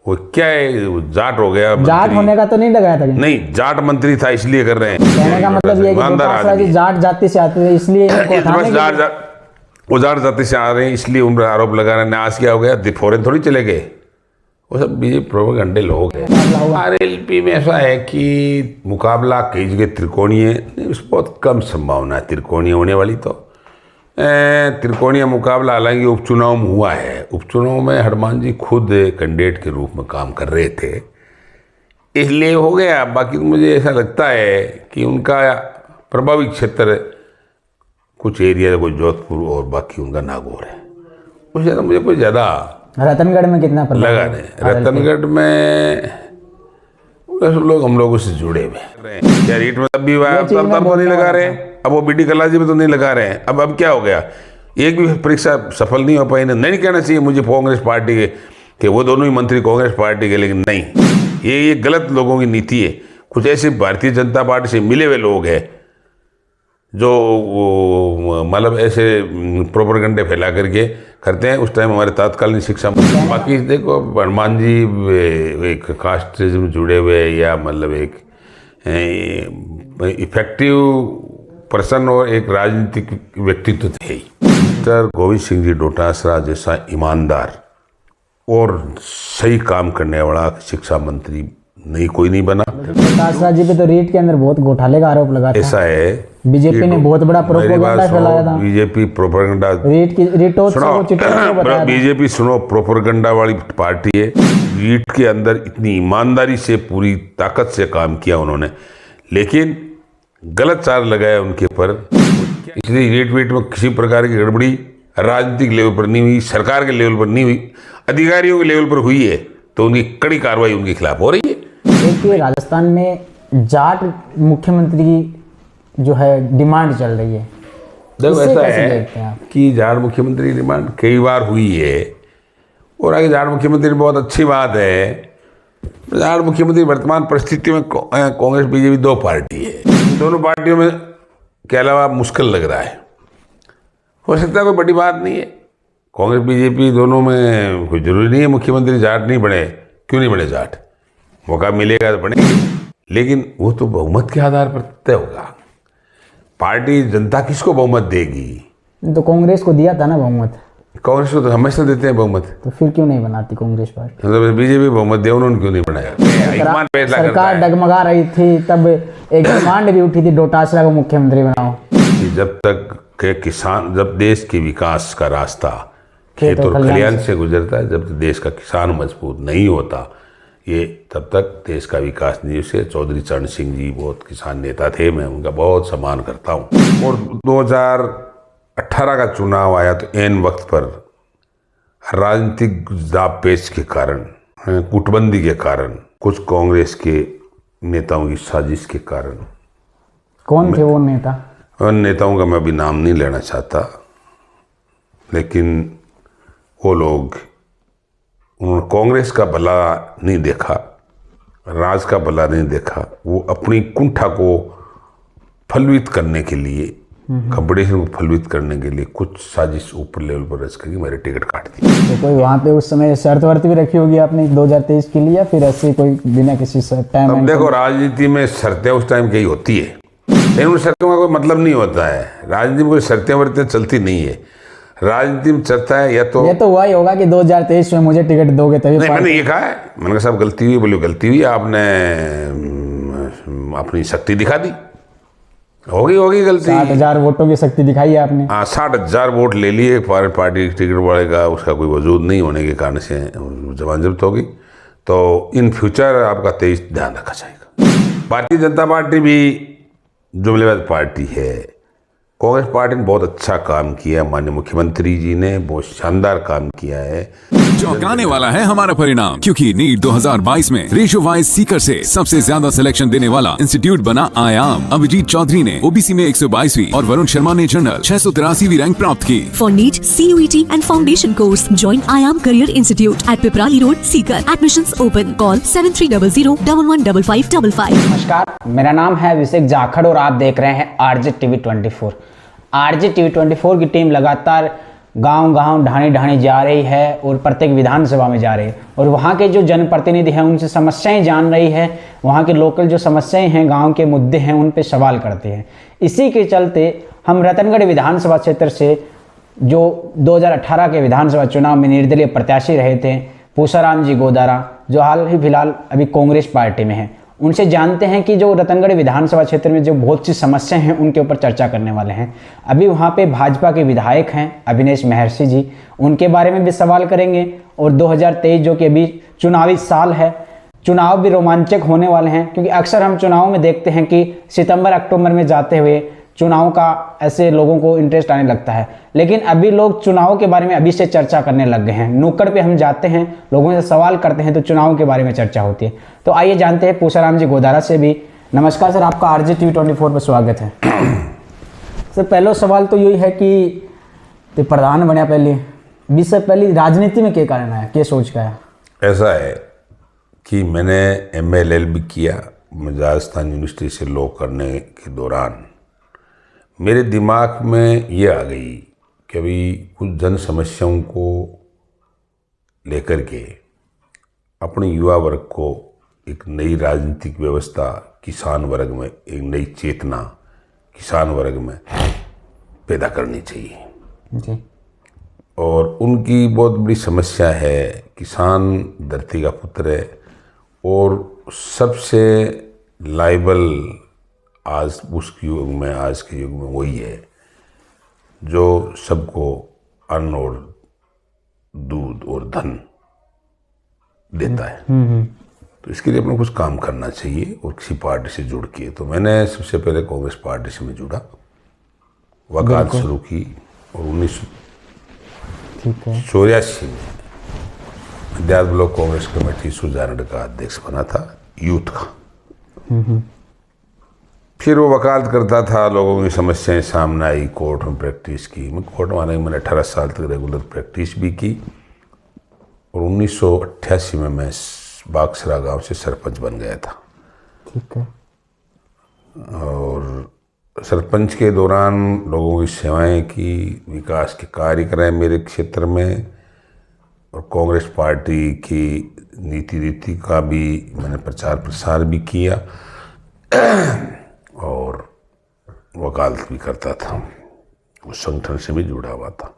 वो क्या है, जाट हो गया, जाट होने का तो नहीं लगाया था? नहीं, जाट मंत्री था इसलिए कर रहे हैं। कहने का मतलब ये है कि डोटासरा जी जाट जाति से आते हैं इसलिए इनको हटाने के लिए। वो जाट जाति से आ रहे हैं इसलिए उन पर आरोप लगा रहे हैं। आज क्या हो गया, फौरन थोड़ी चले गए, वो सब बीजेपी प्रोपेगेंडे लोग हैं। आरएलपी में ऐसा है कि मुकाबला कई जगह त्रिकोणीय, उस बहुत कम संभावना है त्रिकोणीय होने वाली। तो त्रिकोणीय मुकाबला हालांकि उपचुनाव में हुआ है। उपचुनाव में हनुमान जी खुद कैंडिडेट के रूप में काम कर रहे थे, इसलिए हो गया। बाकी तो मुझे ऐसा लगता है कि उनका प्रभावित क्षेत्र कुछ एरिया, कोई जोधपुर और बाकी उनका नागौर है। उससे मुझे कोई ज़्यादा रतनगढ़ में कितना लगा नहीं। रतनगढ़ में लोग हम लोगों से जुड़े हुए क्या रीट में तब भी तब तो नहीं लगा रहे, अब वो बीडी कला जी में तो नहीं लगा रहे हैं। अब क्या हो गया, एक भी परीक्षा सफल नहीं हो पाई। नहीं कहना चाहिए मुझे कांग्रेस पार्टी के वो दोनों ही मंत्री कांग्रेस पार्टी के, लेकिन नहीं, ये गलत लोगों की नीति है। कुछ ऐसे भारतीय जनता पार्टी से मिले हुए लोग हैं जो मतलब ऐसे प्रोपेगेंडे फैला करके करते हैं। उस टाइम हमारे तत्कालीन शिक्षा मंत्री, बाकी देखो हनुमान जी एक कास्ट से जुड़े हुए या मतलब एक इफेक्टिव पर्सन और एक राजनीतिक व्यक्तित्व थे ही। डॉक्टर गोविंद सिंह जी डोटासरा जैसा ईमानदार और सही काम करने वाला शिक्षा मंत्री नहीं, कोई नहीं बना। डोटासरा जी पे तो रीट के अंदर बहुत घोटाले का आरोप लगा था। ऐसा है, बीजेपी ने बहुत बड़ा प्रोपेगेंडा फैलाया था। बीजेपी प्रोपेगेंडा बीजेपी सुनो प्रोपेगेंडा वाली पार्टी है। रीट के अंदर इतनी ईमानदारी से पूरी ताकत से काम किया उन्होंने, लेकिन गलत चार्ज लगाया उनके ऊपर। इसलिए रीट वीट में किसी प्रकार की गड़बड़ी राजनीतिक लेवल पर नहीं हुई, सरकार के लेवल पर नहीं हुई, अधिकारियों के लेवल पर हुई है, तो उनकी कड़ी कार्रवाई उनके खिलाफ हो रही है। देखिए राजस्थान में जाट मुख्यमंत्री की जो है डिमांड चल रही है। देखो ऐसा है कि जाट मुख्यमंत्री की डिमांड कई बार हुई है और आगे जाट मुख्यमंत्री बहुत अच्छी बात है। जाट मुख्यमंत्री वर्तमान परिस्थितियों में कांग्रेस बीजेपी दो पार्टी है, दोनों पार्टियों में के अलावा मुश्किल लग रहा है। हो सकता है कोई बड़ी बात नहीं है, कांग्रेस बीजेपी दोनों में कोई जरूरी नहीं है मुख्यमंत्री जाट नहीं बने। क्यों नहीं बने जाट, मौका मिलेगा तो बनेंगे, लेकिन वो तो बहुमत के आधार पर तय होगा। पार्टी जनता किसको बहुमत देगी? तो कांग्रेस को दिया था ना बहुमत। कांग्रेस को तो हमेशा देते हैं बहुमत, तो फिर क्यों नहीं बनाती कांग्रेस पार्टी? मतलब बीजेपी बहुमत दिया, उन्होंने क्यों नहीं बनाया? सरकार डगमगा रही थी तब एक डिमांड भी उठी थी डोटासरा को मुख्यमंत्री बनाओ। जब तक के किसान, जब देश के विकास का रास्ता खेत और खलिहान से गुजरता है, जब तक देश का किसान मजबूत नहीं होता, ये तब तक देश का विकास नहीं। उसे चौधरी चरण सिंह जी बहुत किसान नेता थे, मैं उनका बहुत सम्मान करता हूँ। और 2018 का चुनाव आया तो ऐन वक्त पर राजनीतिक दाव पेच के कारण, कूटबंदी के कारण, कुछ कांग्रेस के नेताओं की साजिश के कारण। कौन थे वो नेता? उन नेताओं का मैं अभी नाम नहीं लेना चाहता, लेकिन वो लोग, उन्होंने कांग्रेस का भला नहीं देखा, राज का भला नहीं देखा। वो अपनी कुंठा को फलवित करने के लिए, कंपटीशन को फलवित करने के लिए कुछ साजिश ऊपर लेवल पर रच करके मेरे टिकट काट दी। तो कोई वहाँ पे उस समय शर्त वर्त भी रखी होगी आपने 2023 के लिए, या फिर ऐसे कोई बिना किसी टाइम? अब देखो राजनीति में शर्तें उस टाइम की होती है, लेकिन उन शर्तों का कोई मतलब नहीं होता है। राजनीति में कोई शर्तें वर्तें चलती नहीं है। राजनीति में चलता है या तो ये तो हुआ ही होगा कि 2023 में मुझे टिकट दोगे तभी। नहीं, मैंने ये कहा है, मैंने कहा साहब गलती हुई, बोले गलती हुई, आपने अपनी शक्ति दिखा दी, होगी गलती। 60,000 वोटों की शक्ति दिखाई है आपने। हाँ, 60,000 वोट ले लिए फॉरेन पार्टी टिकट वाले का, उसका कोई वजूद नहीं होने के कारण से जबान जब्त होगी। तो इन फ्यूचर आपका तेज ध्यान रखा जाएगा। भारतीय जनता पार्टी भी जुमलेबाज पार्टी है। कांग्रेस पार्टी ने बहुत अच्छा काम किया, माननीय मुख्यमंत्री जी ने बहुत शानदार काम किया है। चौंकाने वाला है हमारा परिणाम, क्योंकि नीट 2022 में रेशो वाइज सीकर से सबसे ज्यादा सिलेक्शन देने वाला इंस्टीट्यूट बना आयाम। अभिजीत चौधरी ने ओबीसी में 122वीं और वरुण शर्मा ने जनरल 683वीं रैंक प्राप्त की। For NEET, CUET and foundation course join Aayam career institute at Piprali road, Sikar. Admissions open. Call 7300111555। नमस्कार, मेरा नाम है अभिषेक जाखड़ और आप देख रहे हैं RJ TV 24। RJ TV 24 की टीम लगातार गांव-गांव ढाणी-ढाणी जा रही है और प्रत्येक विधानसभा में जा रही है और वहाँ के जो जनप्रतिनिधि हैं उनसे समस्याएं जान रही है, वहाँ के लोकल जो समस्याएं हैं, गांव के मुद्दे हैं, उन पे सवाल करते हैं। इसी के चलते हम रतनगढ़ विधानसभा क्षेत्र से जो 2018 के विधानसभा चुनाव में निर्दलीय प्रत्याशी रहे थे पूसाराम जी गोदारा, जो हाल ही फिलहाल अभी कांग्रेस पार्टी में हैं, उनसे जानते हैं कि जो रतनगढ़ विधानसभा क्षेत्र में जो बहुत सी समस्याएं हैं उनके ऊपर चर्चा करने वाले हैं। अभी वहाँ पे भाजपा के विधायक हैं अभिनेश महर्षि जी, उनके बारे में भी सवाल करेंगे। और 2023 जो कि अभी चुनावी साल है, चुनाव भी रोमांचक होने वाले हैं, क्योंकि अक्सर हम चुनाव में देखते हैं कि सितंबर अक्टूबर में जाते हुए चुनाव का ऐसे लोगों को इंटरेस्ट आने लगता है, लेकिन अभी लोग चुनाव के बारे में अभी से चर्चा करने लग गए हैं। नुक्कड़ पे हम जाते हैं, लोगों से सवाल करते हैं तो चुनाव के बारे में चर्चा होती है। तो आइए जानते हैं पूसाराम जी गोदारा से भी। नमस्कार सर, आपका RJTV24 पर स्वागत है। सर, पहला सवाल तो यही है कि तो प्रधान बनया पहले विषय पहली राजनीति में क्या कारण आया, क्या सोच का है? ऐसा है कि मैंने MA LLB किया, मैं राजस्थान यूनिवर्सिटी से लॉ करने के दौरान मेरे दिमाग में ये आ गई कि अभी कुछ जन समस्याओं को लेकर के अपने युवा वर्ग को एक नई राजनीतिक व्यवस्था, किसान वर्ग में एक नई चेतना किसान वर्ग में पैदा करनी चाहिए जी। और उनकी बहुत बड़ी समस्या है, किसान धरती का पुत्र है और सबसे लायबल आज उस युग में, आज के युग में वही है जो सबको अन्न और दूध और धन देता है। तो इसके लिए अपने कुछ काम करना चाहिए और किसी पार्टी से जुड़ के। तो मैंने सबसे पहले कांग्रेस पार्टी से मैं जुड़ा, वकालत शुरू की और 1984 में मध्यात ब्लॉक कांग्रेस कमेटी सुजानगढ़ का अध्यक्ष बना था, यूथ का। फिर वो वकालत करता था, लोगों की समस्याएं सामने आई, कोर्ट में प्रैक्टिस की। मैं कोर्ट में आने मैंने 18 साल तक रेगुलर प्रैक्टिस भी की और 1988 में मैं बागसरा गांव से सरपंच बन गया था। ठीक है। और सरपंच के दौरान लोगों की सेवाएं की, विकास के कार्य कराए मेरे क्षेत्र में और कांग्रेस पार्टी की नीति रीति का भी मैंने प्रचार प्रसार भी किया और वकालत भी करता था, उस संगठन से भी जुड़ा हुआ था।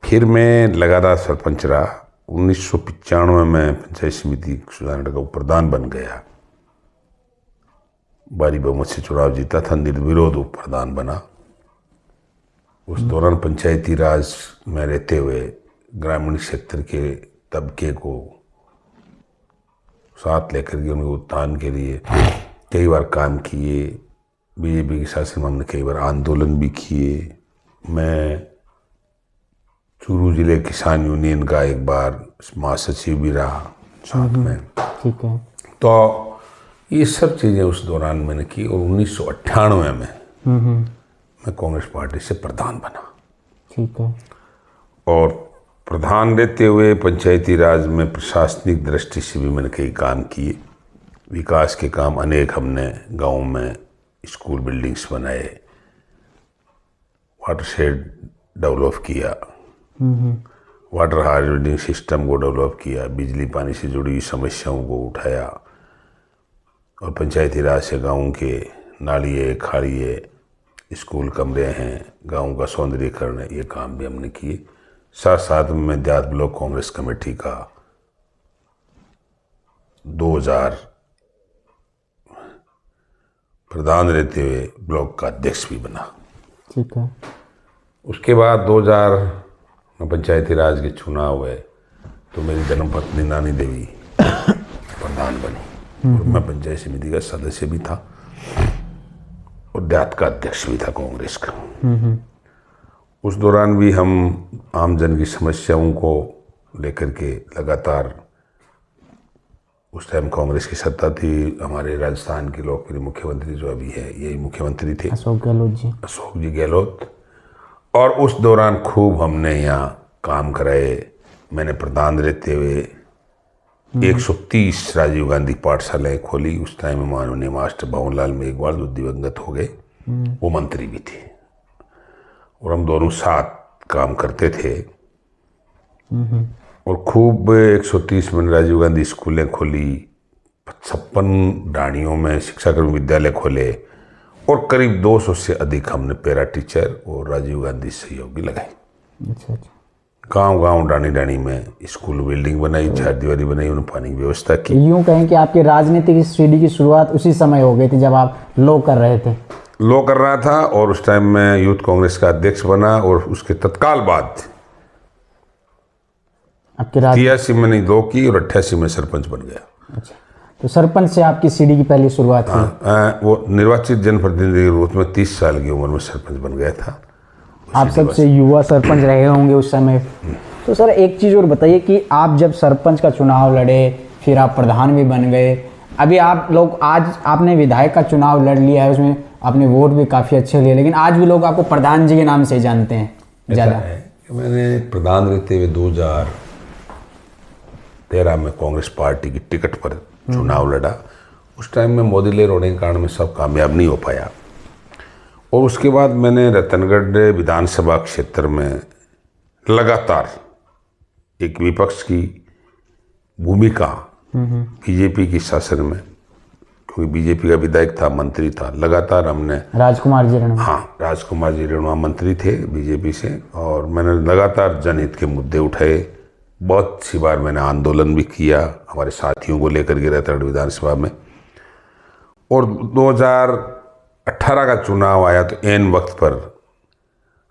फिर मैं लगातार सरपंच रहा। 1995 में पंचायत समिति सुजानगढ़ का प्रधान बन गया, भारी बहुमत से चुनाव जीता था, निर्विरोध उप प्रधान बना। उस दौरान पंचायती राज में रहते हुए ग्रामीण क्षेत्र के तबके को साथ लेकर के उनके उत्थान के लिए कई बार काम किए। बीजेपी के शासन में हमने कई बार आंदोलन भी किए। मैं चूरू जिले किसान यूनियन का एक बार महासचिव भी रहा साथ में। ठीक है। तो ये सब चीज़ें उस दौरान मैंने की और 1998 में मैं कांग्रेस पार्टी से प्रधान बना। ठीक है। और प्रधान रहते हुए पंचायती राज में प्रशासनिक दृष्टि से भी मैंने कई काम किए, विकास के काम अनेक हमने गाँव में स्कूल बिल्डिंग्स बनाए, वाटर शेड डेवलप किया, वाटर हार्वेस्टिंग सिस्टम को डेवलप किया, बिजली पानी से जुड़ी समस्याओं को उठाया और पंचायती राज से गाँव के नालिए खाड़िए स्कूल कमरे हैं, गाँव का सौंदर्यीकरण है, ये काम भी हमने किए। साथ साथ में मध्यात ब्लॉक कांग्रेस कमेटी का 2000 प्रधान रहते हुए ब्लॉक का अध्यक्ष भी बना। ठीक है। उसके बाद 2000 में पंचायती राज के चुनाव हुए तो मेरी धर्मपत्नी नानी देवी प्रधान बनी और मैं पंचायत समिति का सदस्य भी था और देहात का अध्यक्ष भी था कांग्रेस का। उस दौरान भी हम आम जन की समस्याओं को लेकर के लगातार, उस टाइम कांग्रेस की सत्ता थी, हमारे राजस्थान के लोकप्रिय मुख्यमंत्री जो अभी है यही मुख्यमंत्री थे, अशोक गहलोत जी। अशोक जी गहलोत। और उस दौरान खूब हमने यहाँ काम कराए। मैंने प्रधान रहते हुए 130 राजीव गांधी पाठशालाएं खोली। उस टाइम में माननीय मास्टर भवनलाल मेघवाल जो दिवंगत हो गए वो मंत्री भी थे और हम दोनों साथ काम करते थे और खूब 130 में राजीव गांधी स्कूलें खोली, 56 ढाणियों में शिक्षाक्रम विद्यालय खोले और करीब 200 से अधिक हमने पैरा टीचर और राजीव गांधी सहयोगी लगाए। अच्छा अच्छा। गांव गांव डाणी डाणी में स्कूल बिल्डिंग बनाई, 4 दीवारी बनाई, उन्होंने पानी की व्यवस्था की। यूं कहें कि आपकी राजनीतिक सीढ़ी की शुरुआत उसी समय हो गई थी जब आप लॉ कर रहे थे। लॉ कर रहा था और उस टाइम में यूथ कांग्रेस का अध्यक्ष बना और उसके तत्काल बाद आपकी 83 में नहीं लॉ की और 88 में सरपंच बन गया। अच्छा, तो सरपंच से आपकी सीढ़ी की पहली शुरुआत हुई। वो निर्वाचित जनप्रतिनिधि के रूप में 30 साल की उम्र में सरपंच बन गया था। आप सबसे युवा सरपंच रहे होंगे उस समय। तो सर एक चीज़ और बताइए कि आप जब सरपंच का चुनाव लड़े, फिर आप प्रधान भी बन गए, अभी आप लोग आज आपने विधायक का चुनाव लड़ लिया है, उसमें आपने वोट भी काफ़ी अच्छे लिए, लेकिन आज भी लोग आपको प्रधान जी के नाम से ही जानते हैं ज़्यादा। मैंने प्रधान रहते हुए 2013 में कांग्रेस पार्टी की टिकट पर चुनाव लड़ा। उस टाइम में मोदी लहर होने के कारण में सब कामयाब नहीं हो पाया और उसके बाद मैंने रतनगढ़ विधानसभा क्षेत्र में लगातार एक विपक्ष की भूमिका बीजेपी की शासन में, क्योंकि बीजेपी का विधायक था, मंत्री था, लगातार हमने राजकुमार जी रेणुआ। हाँ, राजकुमार जी रेणुआ मंत्री थे बीजेपी से और मैंने लगातार जनहित के मुद्दे उठाए। बहुत सी बार मैंने आंदोलन भी किया हमारे साथियों को लेकर के रतनगढ़ विधानसभा में। और 2018 का चुनाव आया तो ऐन वक्त पर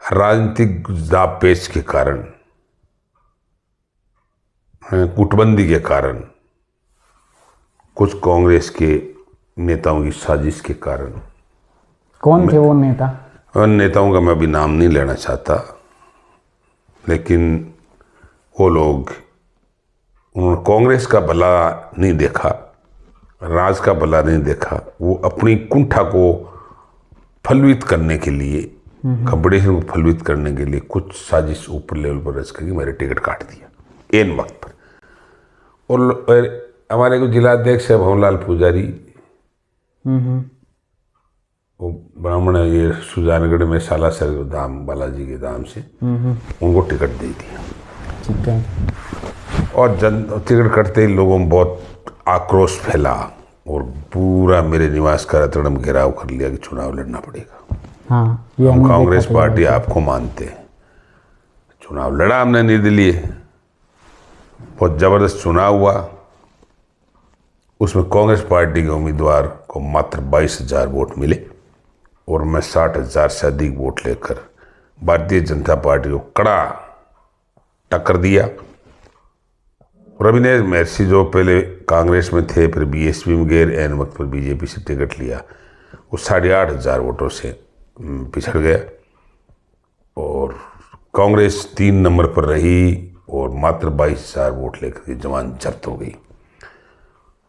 राजनीतिक दांवपेच के कारण, कूटबंदी के कारण, कुछ कांग्रेस के नेताओं की साजिश के कारण। कौन थे वो नेता? उन नेताओं का मैं अभी नाम नहीं लेना चाहता, लेकिन वो लोग, उन्होंने कांग्रेस का भला नहीं देखा, राज का भला नहीं देखा। वो अपनी कुंठा को फलवित करने के लिए, कंपटीशन को फलवित करने के लिए कुछ साजिश ऊपर लेवल पर रच करके मेरे टिकट काट दिया एन वक्त पर। और हमारे को जिलाध्यक्ष है भवनलाल पुजारी, वो ब्राह्मण है, ये सुजानगढ़ में सालासर धाम बालाजी के धाम से, उनको टिकट दे दिया। ठीक है। और टिकट कटते ही लोगों में बहुत आक्रोश फैला और पूरा मेरे निवास का रतनगढ़ में घेराव कर लिया कि चुनाव लड़ना पड़ेगा। हाँ, ये हम कांग्रेस पार्टी आपको मानते हैं। चुनाव लड़ा हमने निर्दलीय, बहुत जबरदस्त चुनाव हुआ। उसमें कांग्रेस पार्टी के उम्मीदवार को मात्र 22,000 वोट मिले और मैं 60,000 से अधिक वोट लेकर भारतीय जनता पार्टी को कड़ा टक्कर दिया। रविनेश महर्षि जो पहले कांग्रेस में थे, फिर बीएसपी में गए, एन वक्त पर बीजेपी से टिकट लिया, वो 8,500 वोटों से पिछड़ गया और कांग्रेस 3 नंबर पर रही और मात्र 22,000 वोट लेकर जमानत जब्त हो गई।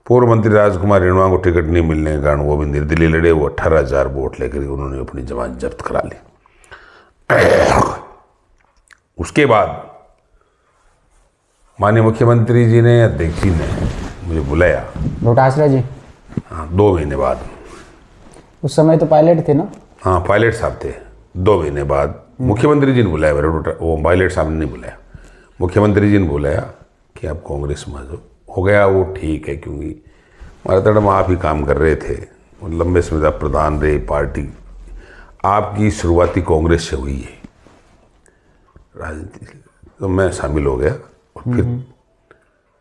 पूर्व मंत्री राजकुमार रेणुआ को टिकट नहीं मिलने के कारण वो भी निर्दलीय लड़े, वो 18,000 वोट लेकर उन्होंने अपनी जमानत जब्त करा ली। उसके बाद माननीय मुख्यमंत्री जी ने, अध्यक्ष जी ने मुझे बुलाया, डोटासरा जी। हाँ, 2 महीने बाद। उस समय तो पायलट थे ना? हाँ, पायलट साहब थे। 2 महीने बाद मुख्यमंत्री जी ने बुलाया, वो पायलट साहब ने नहीं बुलाया, मुख्यमंत्री जी ने बुलाया कि आप कांग्रेस में हो गया। वो ठीक है, क्योंकि हमारे तरफ में आप ही काम कर रहे थे, लंबे समय तक प्रधान रहे पार्टी, आपकी शुरुआती कांग्रेस से हुई है राजनीति, तो मैं शामिल हो गया और फिर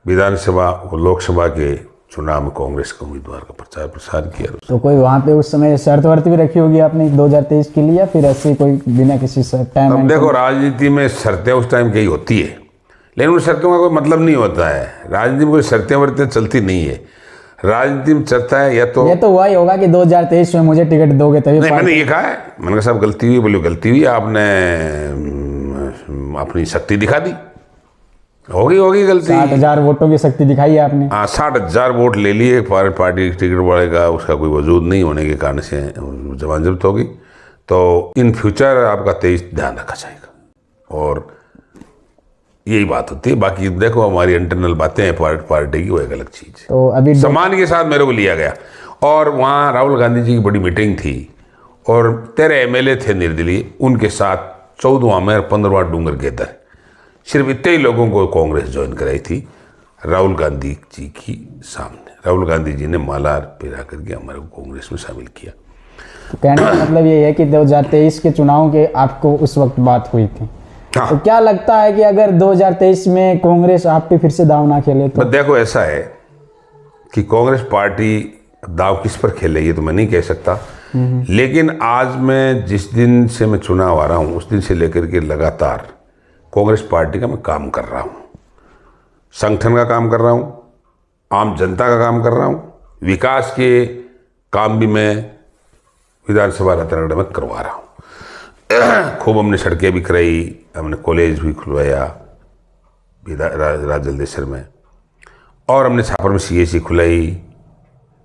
विधानसभा और लोकसभा के चुनाव में कांग्रेस के उम्मीदवार का प्रचार प्रसार किया। तो कोई वहाँ पे उस समय शर्त वर्त भी रखी होगी आपने 2023 के लिए, या फिर ऐसे कोई बिना किसी टाइम? अब देखो, राजनीति में शर्तें उस टाइम की होती है, लेकिन उन शर्तों का कोई मतलब नहीं होता है। राजनीति में कोई शर्तें वर्तें चलती नहीं है। राजनीति में चलता है या तो ये तो वही होगा कि 2023 में मुझे टिकट दोगे तभी। नहीं, मैंने ये कहा है, मैंने कहा साहब गलती हुई, बोले गलती हुई, आपने अपनी शक्ति दिखा दी, होगी गलती। 60,000 वोटों की शक्ति दिखाई आपने। हाँ, 60,000 वोट ले लिए पार्टी टिकट वाले का, उसका कोई वजूद नहीं होने के कारण से जमानत जब्त होगी। तो इन फ्यूचर आपका 23 ध्यान रखा जाएगा और यही बात होती है। बाकी देखो, हमारी इंटरनल बातें हैं पार्टी की, वो एक अलग चीज़ है। तो अभी सम्मान के साथ मेरे को लिया गया और वहाँ राहुल गांधी जी की बड़ी मीटिंग थी और 13 MLA थे निर्दलीय, उनके साथ 14वां में और 15वां डूंगर गेदर, सिर्फ इतने ही लोगों को कांग्रेस ज्वाइन कराई थी राहुल गांधी जी की सामने। राहुल गांधी जी ने माला पिरा करके हमारे को कांग्रेस में शामिल किया। तो कहने का मतलब ये है कि 2023 के चुनाव के आपको उस वक्त बात हुई थी। हाँ। तो क्या लगता है कि अगर 2023 में कांग्रेस आप पे फिर से दाव ना खेले तो? देखो ऐसा है कि कांग्रेस पार्टी दाव किस पर खेले ये तो मैं नहीं कह सकता, लेकिन आज मैं जिस दिन से मैं चुनाव आ रहा हूँ उस दिन से लेकर के लगातार कांग्रेस पार्टी का मैं काम कर रहा हूँ, संगठन का काम कर रहा हूँ, आम जनता का काम कर रहा हूँ, विकास के काम भी मैं विधानसभा रतनगढ़ में करवा रहा हूँ। खूब हमने सड़कें भी कराई, हमने कॉलेज भी खुलवाया राजलदेसर में, और हमने छापर में CAC खुलाई,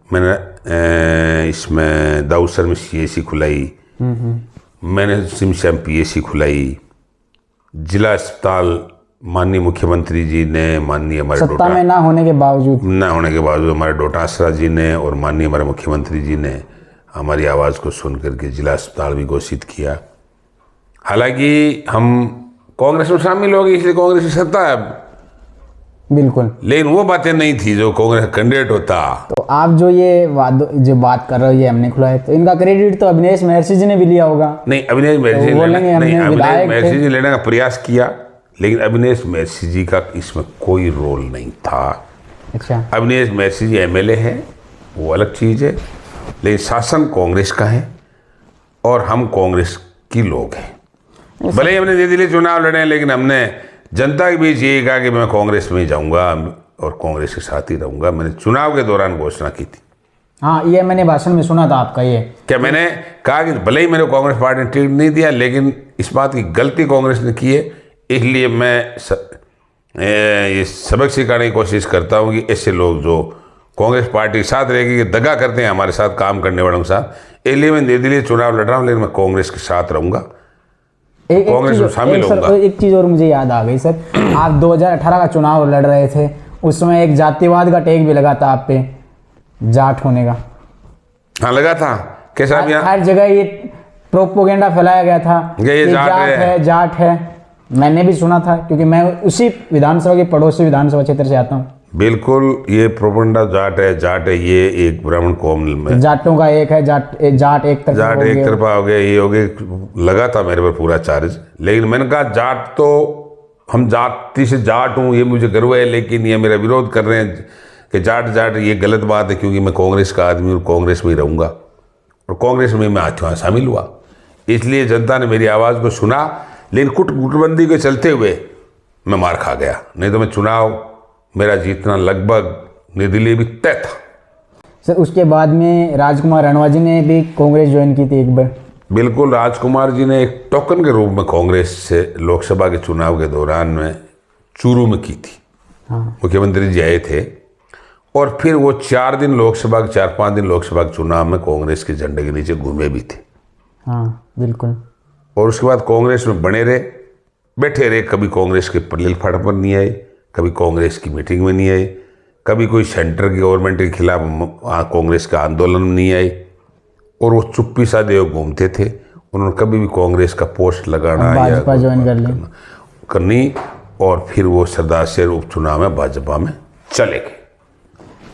मैंने इसमें दाऊसर में CAC खुलाई, मैंने सिमश्याम PAC खुलाई, जिला अस्पताल माननीय मुख्यमंत्री जी ने, माननीय हमारे सत्ता में ना होने के बावजूद हमारे डोटासरा जी ने और माननीय हमारे मुख्यमंत्री जी ने हमारी आवाज़ को सुन करके जिला अस्पताल भी घोषित किया। हालांकि हम कांग्रेस में शामिल हो गए इसलिए कांग्रेस की सत्ता है, बिल्कुल, लेकिन वो बातें नहीं थी जो कांग्रेस कैंडिडेट होता। तो आप जो ये जो बात कर रहे हो ये हमने खुलाया, तो इनका क्रेडिट तो अविनेश महर्षि जी ने भी लिया होगा। नहीं, अविनेश महर्षि जी लेने का प्रयास किया, लेकिन अविनेश महर्षि जी का इसमें कोई रोल नहीं था। अच्छा, अविनेश महर्षि जी MLA है, वो अलग चीज़ है, लेकिन शासन कांग्रेस का है और हम कांग्रेस की लोग हैं। भले ही हमने धीरे धीरे चुनाव लड़े, लेकिन हमने जनता के बीच ये कहा कि मैं कांग्रेस में ही जाऊंगा और कांग्रेस के साथ ही रहूंगा। मैंने चुनाव के दौरान घोषणा की थी। हाँ, ये मैंने भाषण में सुना था आपका। ये क्या मैंने कहा कि भले ही मेरे कांग्रेस पार्टी ने टिकट नहीं दिया, लेकिन इस बात की गलती कांग्रेस ने की है, इसलिए मैं ये सबक सिखाने की कोशिश करता हूँ कि ऐसे लोग जो कांग्रेस पार्टी के साथ रहेगी कि दगा करते हैं हमारे साथ काम करने वालों के साथ, इसलिए मैं धीरे धीरे चुनाव लड़ रहा हूँ, लेकिन मैं कांग्रेस के साथ रहूंगा, कांग्रेस में शामिल होऊंगा। एक चीज़ और मुझे याद आ गई सर, आप 2018 का चुनाव लड़ रहे थे, उस समय एक जातिवाद का टैग भी लगा था आप पे, जाट होने का। हाँ, लगा था। कैसा? हर जगह ये प्रोपोगेंडा फैलाया गया था ये जाट है। मैंने भी सुना था, क्योंकि मैं उसी विधानसभा के पड़ोसी विधानसभा क्षेत्र से आता हूँ। बिल्कुल, ये प्रोपेगेंडा जाट है, ये एक ब्राह्मण कौम में जाटों का एक है, जाट एक तरफा हो गया, ये हो गया। लगा था मेरे पर पूरा चार्ज, लेकिन मैंने कहा जाट तो हम जाति से जाट हूँ, ये मुझे गर्व है, लेकिन ये मेरा विरोध कर रहे हैं कि जाट ये गलत बात है, क्योंकि मैं कांग्रेस का आदमी और कांग्रेस में ही रहूँगा, और कांग्रेस में मैं आज शामिल हुआ। इसलिए जनता ने मेरी आवाज़ को सुना, लेकिन गुटबंदी के चलते हुए मैं मार खा गया, नहीं तो मैं चुनाव मेरा जीतना लगभग निर्दलीय भी तय था। सर, उसके बाद में राजकुमार रणवा जी ने भी कांग्रेस ज्वाइन की थी एक बार। बिल्कुल, राजकुमार जी ने एक टोकन के रूप में कांग्रेस से लोकसभा के चुनाव के दौरान में चूरू में की थी। हाँ। मुख्यमंत्री जी आए थे, और फिर वो 4-5 दिन लोकसभा के चुनाव में कांग्रेस के झंडे के नीचे घूमे भी थे। हाँ, बिल्कुल। और उसके बाद कांग्रेस में बने रहे, बैठे रहे, कभी कांग्रेस के प्लेटफार्म पर नहीं आए, कभी कांग्रेस की मीटिंग में नहीं आए, कभी कोई सेंटर की गवर्नमेंट के खिलाफ कांग्रेस का आंदोलन में नहीं आए, और वो चुप्पी साधे घूमते थे। उन्होंने कभी भी कांग्रेस का पोस्ट लगाना भाजपा ज्वाइन करनी, और फिर वो सरदार शहर उपचुनाव में भाजपा में चले गए।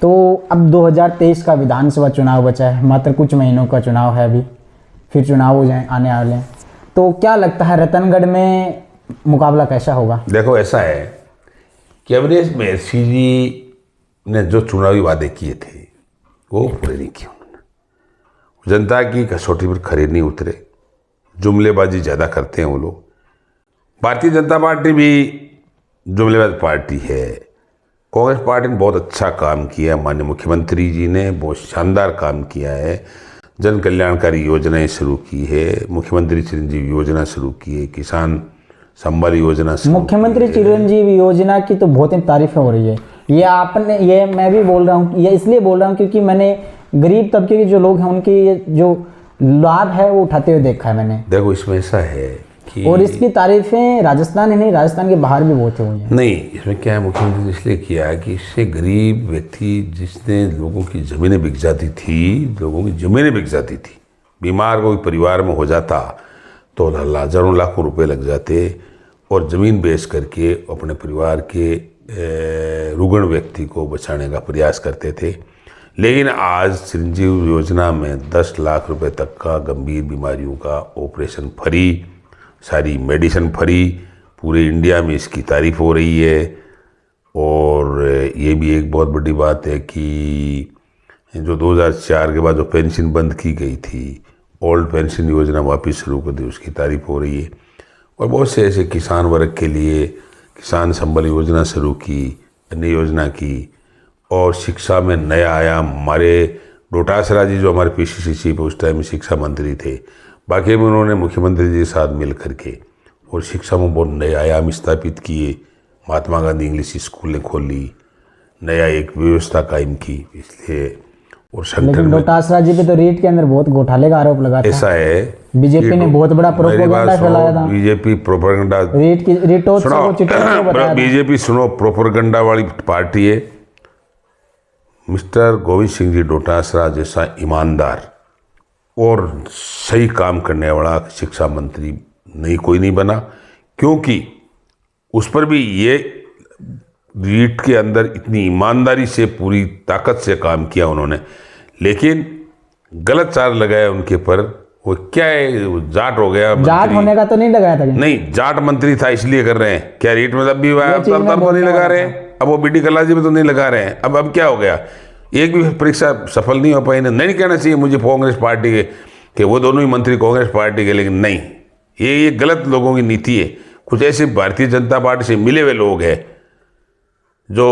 तो अब 2023 का विधानसभा चुनाव बचा है, मात्र कुछ महीनों का चुनाव है अभी, फिर चुनाव हो जाए आने वाले हैं। तो क्या लगता है रतनगढ़ में मुकाबला कैसा होगा? देखो, ऐसा है कि अविनेश महर्षि जी ने जो चुनावी वादे किए थे वो पूरे नहीं किए। उन्होंने जनता की कसौटी पर खरे नहीं उतरे, जुमलेबाजी ज़्यादा करते हैं वो लोग। भारतीय जनता पार्टी भी जुमलेबाज पार्टी है। कांग्रेस पार्टी ने बहुत अच्छा काम किया, माननीय मुख्यमंत्री जी ने बहुत शानदार काम किया है। जन कल्याणकारी योजनाएं शुरू की है, मुख्यमंत्री चिरंजीवी योजना शुरू की है, किसान संबल योजना। मुख्यमंत्री चिरंजीवी योजना की तो बहुत ही तारीफें हो रही है। ये मैं भी बोल रहा हूँ, ये इसलिए बोल रहा हूँ क्योंकि मैंने गरीब तबके के जो लोग हैं उनकी जो लाभ है वो उठाते हुए देखा है मैंने। देखो, इसमें ऐसा है कि, और इसकी तारीफें राजस्थान ही नहीं, राजस्थान के बाहर भी बहुत हुई है। नहीं, इसमें क्या है, मुख्यमंत्री ने इसलिए किया है कि इससे गरीब व्यक्ति जिसने लोगों की ज़मीनें बिक जाती थी, बीमार कोई परिवार में हो जाता तो हज़ारों लाखों रुपए लग जाते और ज़मीन बेच करके अपने परिवार के रुग्ण व्यक्ति को बचाने का प्रयास करते थे। लेकिन आज चिरंजीव योजना में 10 लाख रुपए तक का गंभीर बीमारियों का ऑपरेशन फ्री, सारी मेडिसिन फ्री, पूरे इंडिया में इसकी तारीफ हो रही है। और ये भी एक बहुत बड़ी बात है कि जो 2004 के बाद जो पेंशन बंद की गई थी, ओल्ड पेंशन योजना वापस शुरू कर दी, उसकी तारीफ हो रही है। और बहुत से ऐसे किसान वर्ग के लिए किसान संबल योजना शुरू की, अन्य योजना की। और शिक्षा में नया आयाम, हमारे डोटासरा जी जो हमारे PCC चीफ उस टाइम शिक्षा मंत्री थे, बाकी में उन्होंने मुख्यमंत्री जी के साथ मिल करके और शिक्षा में बहुत नए आयाम स्थापित किए। महात्मा गांधी इंग्लिश स्कूल ने खोली, नया एक व्यवस्था कायम की। इसलिए और लेकिन डोटासरा जी पे तो रीट के अंदर बहुत घोटाले का आरोप लगा था। ऐसा है, बीजेपी ने बहुत बड़ा प्रोपेगेंडा फैलाया था। बीजेपी प्रोपेगेंडा, बीजेपी सुनो, प्रोपेगेंडा वाली पार्टी है। मिस्टर गोविंद सिंह जी डोटासरा जैसा ईमानदार और सही काम करने वाला शिक्षा मंत्री कोई नहीं बना, क्योंकि उस पर भी ये रीट के अंदर इतनी ईमानदारी से पूरी ताकत से काम किया उन्होंने। लेकिन गलत चार्ज लगाया उनके पर। वो क्या है, वो जाट हो गया, जाट होने का तो नहीं लगाया था। नहीं, जाट मंत्री था इसलिए कर रहे हैं। क्या रीट में तब भी तब तो नहीं लगा रहे हैं, अब वो BD कल्लाजी में तो नहीं लगा रहे हैं। अब क्या हो गया, एक भी परीक्षा सफल नहीं हो पाई। नहीं कहना चाहिए मुझे कांग्रेस पार्टी के वो दोनों ही मंत्री कांग्रेस पार्टी के, लेकिन नहीं, ये गलत लोगों की नीति है। कुछ ऐसे भारतीय जनता पार्टी से मिले हुए लोग हैं जो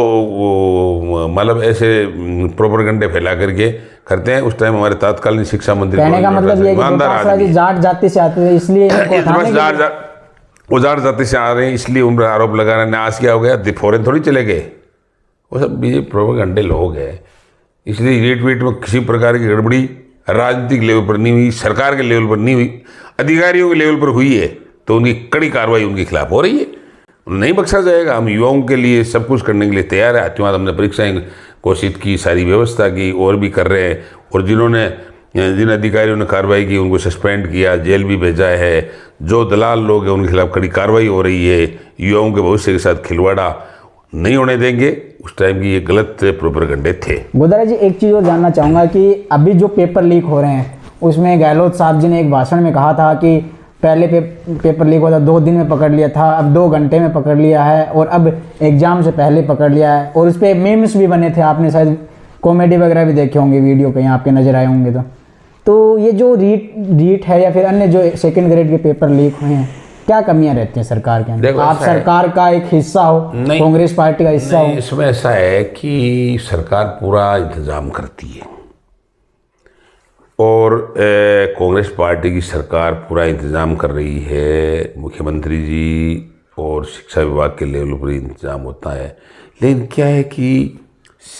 मतलब ऐसे प्रोपेगेंडे फैला करके करते हैं। उस टाइम हमारे तत्कालीन शिक्षा मंत्री कहने का मतलब ये कि जाट जाति से आते हैं, इसलिए वो जाट जाति से आ रहे हैं, इसलिए उन पर आरोप लगा रहे हैं। आज क्या हो गया, फौरन थोड़ी चले गए, वो सब बीजेपी प्रोपेगेंडे लोग हैं। इसलिए रीट वीट में किसी प्रकार की गड़बड़ी राजनीतिक लेवल पर नहीं हुई, सरकार के लेवल पर नहीं हुई, अधिकारियों के लेवल पर हुई है तो उनकी कड़ी कार्रवाई उनके खिलाफ हो रही है। नहीं बख्शा जाएगा। हम युवाओं के लिए सब कुछ करने के लिए तैयार है। आत्मवाद हमने परीक्षाएं घोषित की, सारी व्यवस्था की, और भी कर रहे हैं। और जिन अधिकारियों ने कार्रवाई की उनको सस्पेंड किया, जेल भी भेजा है। जो दलाल लोग हैं उनके खिलाफ कड़ी कार्रवाई हो रही है। युवाओं के भविष्य के साथ खिलवाड़ा नहीं होने देंगे। उस टाइम की ये गलत प्रोपेगेंडे थे। गोदारा जी, एक चीज़ और जानना चाहूँगा कि अभी जो पेपर लीक हो रहे हैं उसमें गहलोत साहब जी ने एक भाषण में कहा था कि पहले पेपर लीक होता 2 दिन में पकड़ लिया था, अब 2 घंटे में पकड़ लिया है, और अब एग्जाम से पहले पकड़ लिया है। और उस पर मीम्स भी बने थे, आपने शायद कॉमेडी वगैरह भी देखे होंगे, वीडियो कहीं आपके नज़र आए होंगे। तो ये जो रीट है या फिर अन्य जो 2nd ग्रेड के पेपर लीक हुए हैं, क्या कमियां रहती हैं सरकार के अंदर? आप सरकार का एक हिस्सा हो, कांग्रेस पार्टी का हिस्सा हो। इसमें ऐसा है कि सरकार पूरा इंतजाम करती है और कांग्रेस पार्टी की सरकार पूरा इंतजाम कर रही है। मुख्यमंत्री जी और शिक्षा विभाग के लेवल पर इंतजाम होता है। लेकिन क्या है कि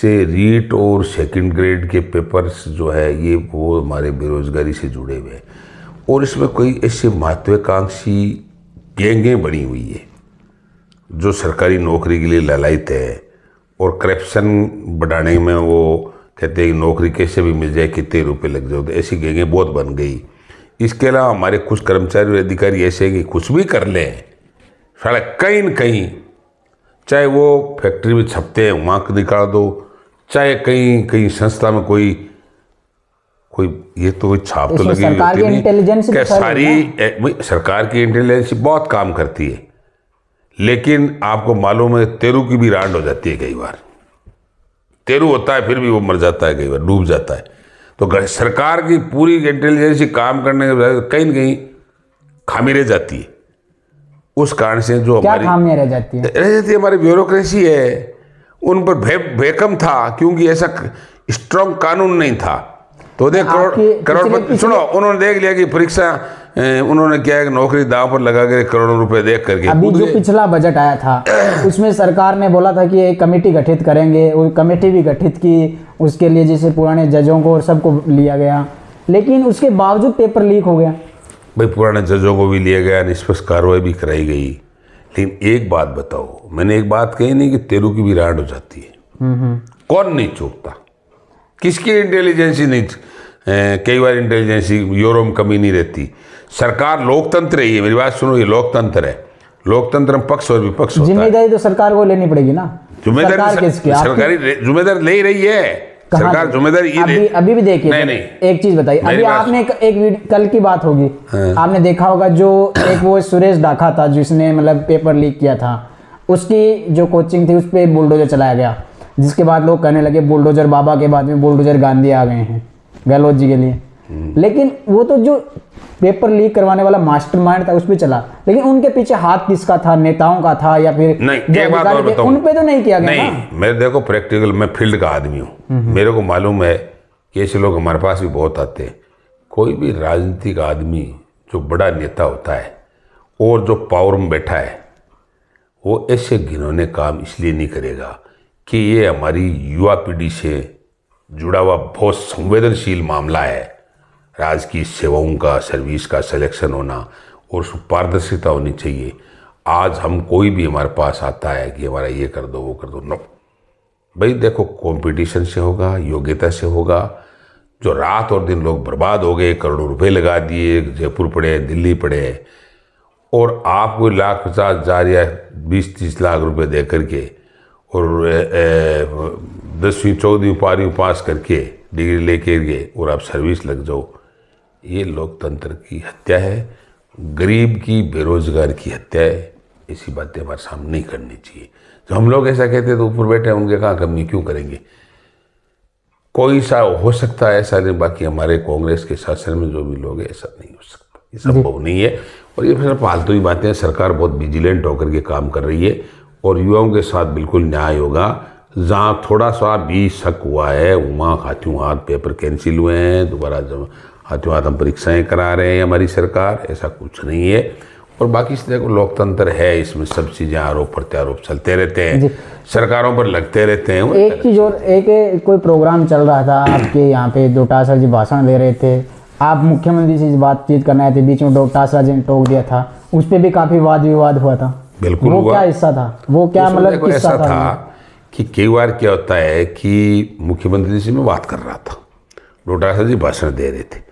रीट और 2nd ग्रेड के पेपर्स जो है ये वो हमारे बेरोजगारी से जुड़े हुए हैं, और इसमें कोई ऐसे महत्वाकांक्षी गैंगें बनी हुई है जो सरकारी नौकरी के लिए ललायत है और करप्शन बढ़ाने में वो कहते हैं कि नौकरी कैसे भी मिल जाए, कितने रुपए लग जाए। तो ऐसी गैंगें बहुत बन गई। इसके अलावा हमारे कुछ कर्मचारी और अधिकारी ऐसे हैं कि कुछ भी कर लें, साला कहीं न कहीं, चाहे वो फैक्ट्री में छपते हैं वहाँ निकाल दो, चाहे कहीं संस्था में कोई ये तो कोई छाप तो लगी होती नहीं। क्या सारी सरकार की इंटेलिजेंस बहुत काम करती है, लेकिन आपको मालूम है तेरू की भी रांड हो जाती है। कई बार तेरू होता है फिर भी वो मर जाता है, कई बार डूब जाता है। तो सरकार की पूरी इंटेलिजेंस काम करने के बजाय कहीं न कहीं खामी रह जाती है। उस कारण से जो हमारी खामियां रह जाती है हमारी ब्यूरोक्रेसी है, उन पर भयकम था, क्योंकि ऐसा स्ट्रांग कानून नहीं था। तो देख करोड़ सुनो, उन्होंने देख लिया कि परीक्षा उन्होंने क्या है कि नौकरी दांव पर लगा कर करोड़ों रुपए देख करके। अभी जो पिछला बजट आया था उसमें सरकार ने बोला था कि एक कमेटी गठित करेंगे, और कमेटी भी गठित की, उसके लिए जैसे पुराने जजों को और सबको लिया गया, लेकिन उसके बावजूद पेपर लीक हो गया। भाई पुराने जजों को भी लिया गया, निष्पक्ष कार्रवाई भी कराई गई। लेकिन एक बात बताओ, मैंने एक बात कही नहीं कि तेरू की भी रांड हो जाती है। कौन नहीं चूकता, किसकी इंटेलिजेंस नहीं कई बार इंटेलिजेंस यूरो में कमी नहीं रहती। सरकार लोकतंत्र है, ये मेरी बात सुनो, ये लोकतंत्र है। लोकतंत्र में पक्ष और विपक्ष होता है। जिम्मेदारी तो सरकार को लेनी पड़ेगी ना। जिम्मेदारी सरकारी जिम्मेदारी ले ही रही है सरकार, जिम्मेदारी ये अभी भी देखिए। नहीं एक चीज बताइए, अभी आपने एक कल की बात होगी, आपने देखा होगा जो एक वो सुरेश डाका था जिसने मतलब पेपर लीक किया था, उसकी जो कोचिंग थी उस पर बुलडोजर चलाया गया, जिसके बाद लोग कहने लगे बुलडोजर बाबा के बाद में बुलडोजर गांधी आ गए हैं गहलोत जी के लिए। लेकिन वो तो जो पेपर लीक करवाने वाला मास्टरमाइंड था उस पर चला, लेकिन उनके पीछे हाथ किसका था? नेताओं का था या फिर नहीं? एक बात और बताऊं, उन पे तो नहीं किया गया नहीं ना। मैं देखो प्रैक्टिकल, मैं फील्ड का आदमी हूँ, मेरे को मालूम है कि ऐसे लोग हमारे पास भी बहुत आते हैं। कोई भी राजनीतिक आदमी जो बड़ा नेता होता है और जो पावर में बैठा है, वो ऐसे घिनौने काम इसलिए नहीं करेगा कि ये हमारी युवा पीढ़ी से जुड़ा हुआ बहुत संवेदनशील मामला है। राज्य की सेवाओं का, सर्विस का सिलेक्शन होना और उसमें पारदर्शिता होनी चाहिए। आज हम कोई भी हमारे पास आता है कि हमारा ये कर दो वो कर दो, नो भाई देखो कंपटीशन से होगा, योग्यता से होगा। जो रात और दिन लोग बर्बाद हो गए, करोड़ों रुपए लगा दिए, जयपुर पड़े, दिल्ली पड़े, और आप कोई लाख 50,000 या 20-30 लाख रुपए दे करके और 10वीं 14वीं 12वीं पास करके डिग्री लेके गए और आप सर्विस लग जाओ, ये लोकतंत्र की हत्या है, गरीब की, बेरोजगार की हत्या है। ऐसी बातें हमारे सामने नहीं करनी चाहिए। जो हम लोग ऐसा कहते हैं तो ऊपर बैठे हैं, उनके कहाँ कमी क्यों करेंगे? कोई सा हो सकता है ऐसा नहीं, बाकी हमारे कांग्रेस के शासन में जो भी लोग हैं ऐसा नहीं हो सकता, ये संभव नहीं है। और ये फिर फालतू ही बातें हैं। सरकार बहुत विजिलेंट होकर के काम कर रही है और युवाओं के साथ बिल्कुल न्याय होगा। जहाँ थोड़ा सा भी शक हुआ है वहाँ हाथों हाथ पेपर कैंसिल हुए हैं, दोबारा जब हाथों हाथ हम परीक्षाएं करा रहे हैं हमारी सरकार, ऐसा कुछ नहीं है। और बाकी से देखो लोकतंत्र है, इसमें सब चीज़ें आरोप प्रत्यारोप चलते रहते हैं, सरकारों पर लगते रहते हैं। एक चीज़ और, एक कोई प्रोग्राम चल रहा था आपके यहाँ पे, डोटासरा जी भाषण दे रहे थे, आप मुख्यमंत्री से बातचीत करना थे, बीच में डोटासरा जी ने टोक दिया था, उस पर भी काफ़ी वाद विवाद हुआ था। बिल्कुल वो हुआ। क्या हिस्सा था? वो क्या मतलब ऐसा था कि कई बार क्या होता है कि मुख्यमंत्री से मैं बात कर रहा था, डोटासरा जी भाषण दे रहे थे,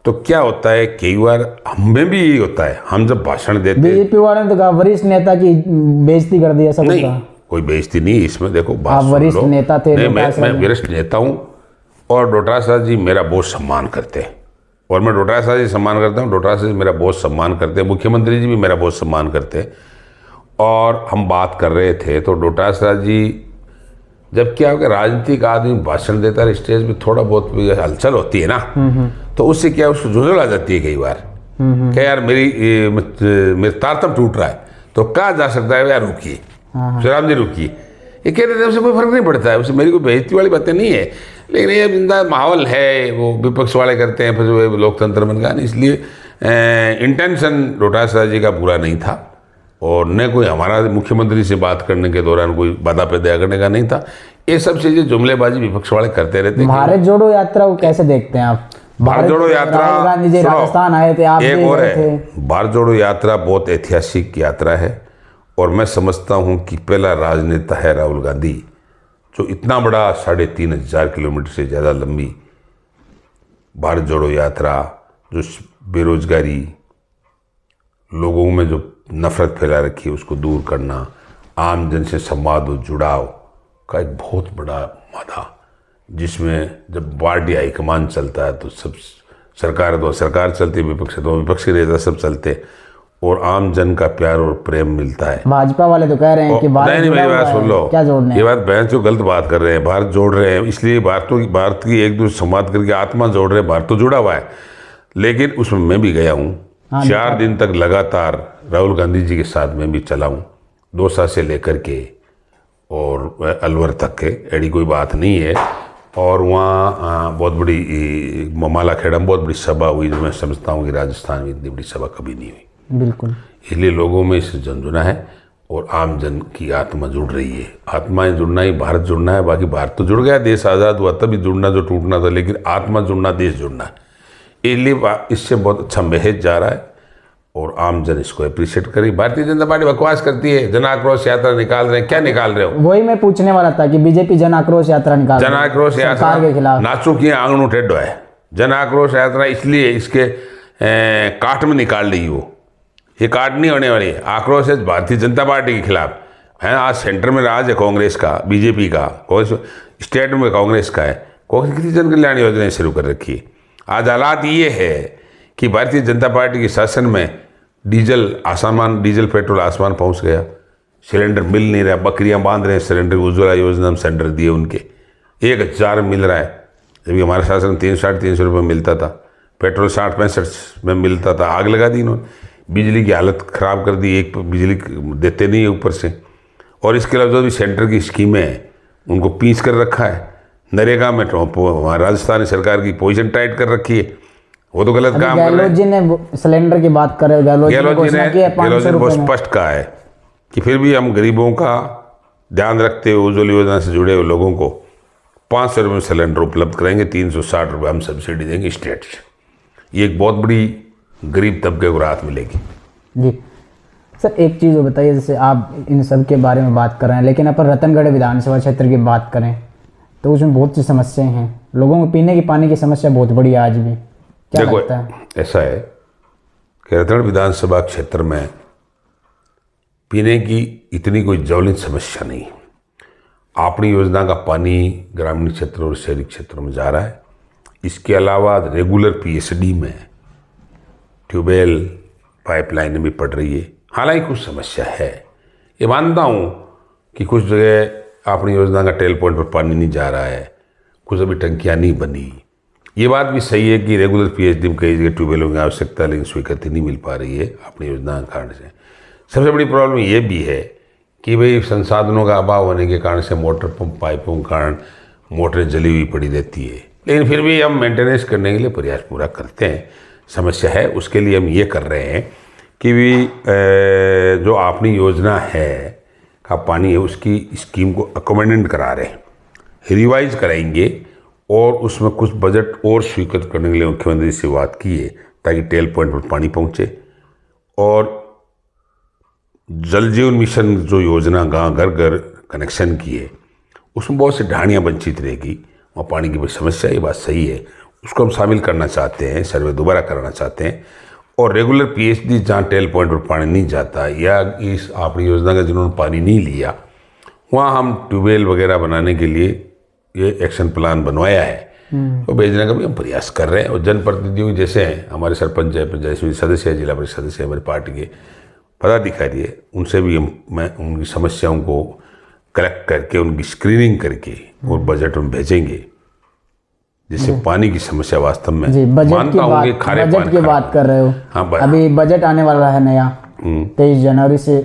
तो क्या होता है कई बार हमें भी यही होता है, हम जब भाषण देते, बीजेपी वाले ने तो कहा वरिष्ठ नेता की बेइज्जती कर दी, ऐसा कुछ नहीं कहा? कोई बेइज्जती नहीं इसमें। देखो आप वरिष्ठ नेता थे, मैं वरिष्ठ नेता हूँ और डोटासरा जी मेरा बहुत सम्मान करते हैं और मैं डोटासरा जी सम्मान करता हूँ, डोटासरा जी मेरा बहुत सम्मान करते हैं, मुख्यमंत्री जी भी मेरा बहुत सम्मान करते हैं। और हम बात कर रहे थे तो डोटासरा जी, जब क्या होगा राजनीतिक आदमी भाषण देता है स्टेज पे, थोड़ा बहुत हलचल होती है ना, तो उससे क्या उसको झुंझुल आ जाती है कई बार, क्या यार मेरी तारतम टूट रहा है, तो कहा जा सकता है यार रुकिए, श्रीराम जी रुकिए, ये कह रहे थे, उससे कोई फर्क नहीं पड़ता है, उससे मेरी कोई बेइज्जती वाली बातें नहीं है। लेकिन ये जिंदा माहौल है, वो विपक्ष वाले करते हैं, फिर लोकतंत्र बन गया, इसलिए इंटेंशन डोटासरा जी का पूरा नहीं था और न कोई हमारा मुख्यमंत्री से बात करने के दौरान कोई बाधा पैदा करने का नहीं था। ये सब चीजें जुमलेबाजी विपक्ष वाले करते रहते हैं। भारत जोड़ो यात्रा को कैसे देखते हैं आप? भारत जोड़ो यात्रा, राहुल गांधी जी राजस्थान आए थे, आप एक और है, भारत जोड़ो यात्रा बहुत ऐतिहासिक यात्रा है और मैं समझता हूँ कि पहला राजनेता है राहुल गांधी जो इतना बड़ा 3,500 किलोमीटर से ज़्यादा लंबी भारत जोड़ो यात्रा, जो बेरोजगारी, लोगों में जो नफरत फैला रखी है उसको दूर करना, आम जन से संवाद और जुड़ाव का एक बहुत बड़ा मादा, जिसमें जब पार्टी हाईकमान चलता है तो सब सरकार तो सरकार चलती है, विपक्ष तो विपक्ष के नेता सब चलते और आम जन का प्यार और प्रेम मिलता है। भाजपा वाले तो कह रहे हैं कि भारत नहीं, मेरी बात सुन लो, क्या जोड़ने, ये बात बहन जो गलत बात कर रहे हैं, भारत जोड़ रहे हैं इसलिए भारत की एक दूसरे संवाद करके आत्मा जोड़ रहे हैं, भारत तो जुड़ा हुआ है। लेकिन उसमें मैं भी गया हूँ, 4 दिन तक लगातार राहुल गांधी जी के साथ मैं भी चला हूँ, दौसा से लेकर के और अलवर तक के, ऐसी कोई बात नहीं है। और वहाँ बहुत बड़ी मालाखेड़ा में बहुत बड़ी सभा हुई, जो मैं समझता हूँ कि राजस्थान में इतनी बड़ी सभा कभी नहीं हुई। बिल्कुल, इसलिए लोगों में इससे झंझुना है और आम जन की आत्मा जुड़ रही है। आत्माएं जुड़ना ही भारत जुड़ना है, बाकी भारत तो जुड़ गया, देश आज़ाद हुआ तभी जुड़ना जो टूटना था, लेकिन आत्मा जुड़ना, देश जुड़ना है। इसलिए इससे बहुत अच्छा मैसेज जा रहा है और आम जन इसको अप्रिशिएट करी। भारतीय जनता पार्टी बकवास करती है, जन आक्रोश यात्रा निकाल रहे हैं, क्या निकाल रहे हो? वही मैं पूछने वाला था कि बीजेपी जन आक्रोश यात्रा निकाल, जन आक्रोश यात्रा के खिलाफ नाचो की आंगनों टेढ़ो है, जन आक्रोश यात्रा इसलिए इसके काट में निकाल रही हो, ये काट नहीं होने वाली। आक्रोश है भारतीय जनता पार्टी के खिलाफ है। आज सेंटर में राज है कांग्रेस का, बीजेपी का, स्टेट में कांग्रेस का है। कांग्रेस कितनी जन कल्याण योजनाएं शुरू कर रखी है। आज हालात ये है कि भारतीय जनता पार्टी के शासन में डीजल पेट्रोल आसमान पहुंच गया, सिलेंडर मिल नहीं रहा, बकरियां बांध रहे हैं सिलेंडर। उज्ज्वला योजना में सिलेंडर दिए उनके 1000 मिल रहा है, जबकि हमारे शासन में 300-350 रुपये मिलता था। पेट्रोल 60-65 में मिलता था, आग लगा दी इन्होंने। बिजली की हालत ख़राब कर दी, एक बिजली देते नहीं है ऊपर से। और इसके अलावा जो भी सेंटर की स्कीमें हैं उनको पीस कर रखा है। नरेगा में राजस्थान सरकार की पोजीशन टाइट कर रखी है, वो तो गलत काम कर रहे हैं। गहलोत जी ने सिलेंडर की बात कर रहे, गहलोत जी ने बहुत स्पष्ट कहा है कि फिर भी हम गरीबों का ध्यान रखते हुए उज्ज्वल योजना से जुड़े हुए लोगों को 500 रुपये में सिलेंडर उपलब्ध कराएंगे, 360 रुपये हम सब्सिडी देंगे स्टेट से। ये एक बहुत बड़ी गरीब तबके को राहत मिलेगी। जी सर, एक चीज़ बताइए, जैसे आप इन सब के बारे में बात कर रहे हैं, लेकिन अपन रतनगढ़ विधानसभा क्षेत्र की बात करें तो उसमें बहुत सी समस्याएं हैं। लोगों को पीने की पानी की समस्या बहुत बड़ी आज भी, क्या लगता है? ऐसा है कि रतनगढ़ विधानसभा क्षेत्र में पीने की इतनी कोई ज्वलंत समस्या नहीं। अपनी योजना का पानी ग्रामीण क्षेत्र और शहरी क्षेत्रों में जा रहा है। इसके अलावा रेगुलर पीएचडी में ट्यूबवेल पाइपलाइन भी पड़ रही है। हालांकि कुछ समस्या है, ये मानता हूँ कि कुछ जगह अपनी योजना का टेल पॉइंट पर पानी नहीं जा रहा है, कुछ अभी टंकियाँ नहीं बनी। ये बात भी सही है कि रेगुलर पीएचडी में कई जगह ट्यूबवेलों की आवश्यकता लेकिन स्वीकृति नहीं मिल पा रही है अपनी योजना के कारण से। सबसे बड़ी प्रॉब्लम ये भी है कि भाई संसाधनों का अभाव होने के कारण से मोटर पंप पाइपों के कारण मोटरें जली हुई पड़ी रहती है, लेकिन फिर भी हम मेंटेनेंस करने के लिए प्रयास पूरा करते हैं। समस्या है, उसके लिए हम ये कर रहे हैं कि भी जो अपनी योजना है का पानी है उसकी स्कीम को अकोमोडेट करा रहे हैं, रिवाइज कराएंगे और उसमें कुछ बजट और स्वीकृत करने के लिए मुख्यमंत्री से बात की है ताकि टेल पॉइंट पर पानी पहुँचे। और जल जीवन मिशन जो योजना गाँव घर घर कनेक्शन की है उसमें बहुत सी ढाणियाँ वंचित रहेगी, वहाँ पानी की बड़ी समस्या, ये बात सही है, उसको हम शामिल करना चाहते हैं, सर्वे दोबारा कराना चाहते हैं। और रेगुलर पीएचडी जहाँ टेल पॉइंट पर पानी नहीं जाता या इस अपनी योजना का जिन्होंने पानी नहीं लिया वहाँ हम ट्यूबवेल वगैरह बनाने के लिए ये एक्शन प्लान बनवाया है तो भेजने का भी हम प्रयास कर रहे हैं। और जनप्रतिनिधियों जैसे हैं हमारे सरपंच है, पंचायत समिति सदस्य है, जिला परिषद सदस्य है, हमारी पार्टी के पदाधिकारी है, उनसे भी मैं उनकी समस्याओं को कलेक्ट करके उनकी स्क्रीनिंग करके और बजट में भेजेंगे जिससे पानी की समस्या वास्तव में जी। बजट की बात कर रहे हो। हाँ, अभी बजट आने वाला है नया, 23 जनवरी से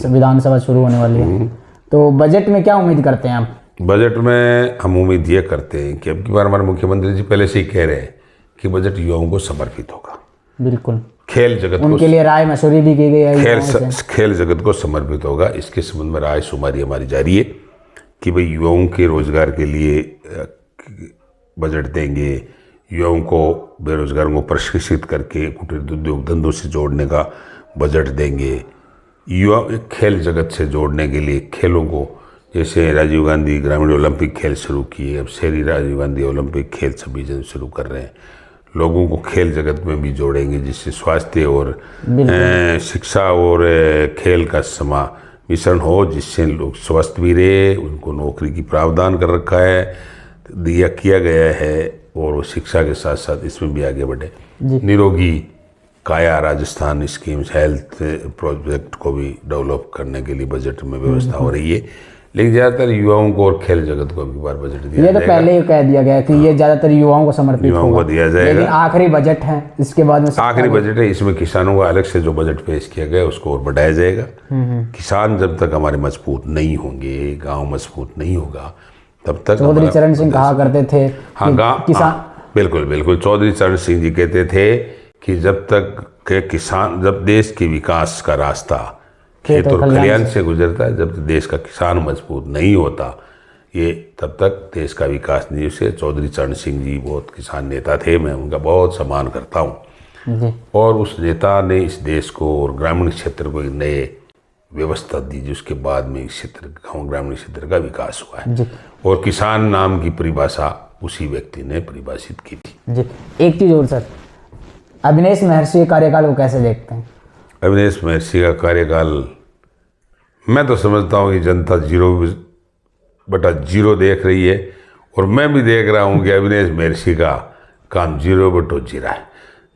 विधानसभा शुरू होने वाली है, तो बजट में क्या उम्मीद करते हैं आप? बजट में हम उम्मीद ये करते हैं कि अब की बार हमारे मुख्यमंत्री जी पहले से ही कह रहे हैं कि बजट युवाओं को समर्पित होगा। बिल्कुल, खेल जगत उनके लिए राय मशवरी भी की गई है, खेल जगत को समर्पित होगा। इसके संबंध में राय शुमारी हमारी जारी है कि भाई युवाओं के रोजगार के लिए बजट देंगे, युवाओं को बेरोजगारों को प्रशिक्षित करके कुटीर उद्योग धंधों से जोड़ने का बजट देंगे, युवा खेल जगत से जोड़ने के लिए खेलों को, जैसे राजीव गांधी ग्रामीण ओलंपिक खेल शुरू किए, अब शहरी राजीव गांधी ओलंपिक खेल 26 जन शुरू कर रहे हैं, लोगों को खेल जगत में भी जोड़ेंगे जिससे स्वास्थ्य और शिक्षा और खेल का मिश्रण हो, जिससे लोग स्वस्थ भी रहे, उनको नौकरी की प्रावधान कर रखा है, दिया किया गया है और वो शिक्षा के साथ साथ इसमें भी आगे बढ़े। निरोगी काया राजस्थान स्कीम्स हेल्थ प्रोजेक्ट को भी डेवलप करने के लिए बजट में व्यवस्था हो रही है, लेकिन ज़्यादातर युवाओं को और खेल जगत को अगली बार बजट दिया जाएगा। ये तो पहले ही कह दिया गया कि ये ज़्यादातर युवाओं को समर्पित युवाओं को दिया जाएगा, लेकिन आखिरी बजट है, इसके बाद में आखिरी बजट है, इसमें किसानों का अलग से जो बजट पेश किया गया उसको और बढ़ाया जाएगा। किसान जब तक हमारे मजबूत नहीं होंगे, गाँव मजबूत नहीं होगा, तब तक चौधरी चरण सिंह कहा करते थे, हाँ किसान, बिल्कुल बिल्कुल, चौधरी चरण सिंह जी कहते थे कि जब तक के किसान, जब देश के विकास का रास्ता खेत और खलिहान से गुजरता है, जब तक देश का किसान मजबूत नहीं होता ये तब तक देश का विकास नहीं। उससे चौधरी चरण सिंह जी बहुत किसान नेता थे, मैं उनका बहुत सम्मान करता हूँ और उस नेता ने इस देश को और ग्रामीण क्षेत्र को एक नए व्यवस्था दी जिसके बाद में इस क्षेत्र गाँव ग्रामीण क्षेत्र का विकास हुआ है। और किसान नाम की परिभाषा उसी व्यक्ति ने परिभाषित की थी। जी, एक चीज़ और सर, अविनेश महर्षि के कार्यकाल को कैसे देखते हैं? अविनेश महर्षि का कार्यकाल मैं तो समझता हूँ कि जनता 0/0 देख रही है, और मैं भी देख रहा हूँ कि अविनेश महर्षि का काम 0/0 है।